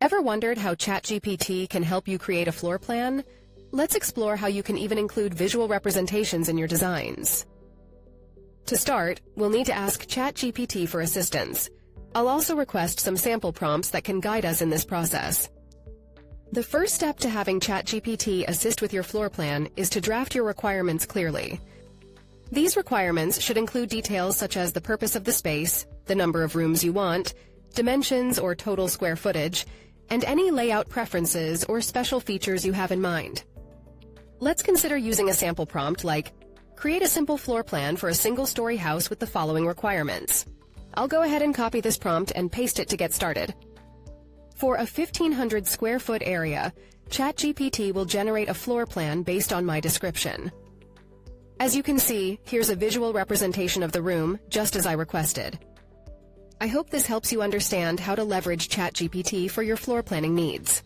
Ever wondered how ChatGPT can help you create a floor plan? Let's explore how you can even include visual representations in your designs. To start, we'll need to ask ChatGPT for assistance. I'll also request some sample prompts that can guide us in this process. The first step to having ChatGPT assist with your floor plan is to draft your requirements clearly. These requirements should include details such as the purpose of the space, the number of rooms you want, dimensions or total square footage, and any layout preferences or special features you have in mind. Let's consider using a sample prompt like, create a simple floor plan for a single-story house with the following requirements. I'll go ahead and copy this prompt and paste it to get started. For a 1,500 square foot area, ChatGPT will generate a floor plan based on my description. As you can see, here's a visual representation of the room, just as I requested. I hope this helps you understand how to leverage ChatGPT for your floor planning needs.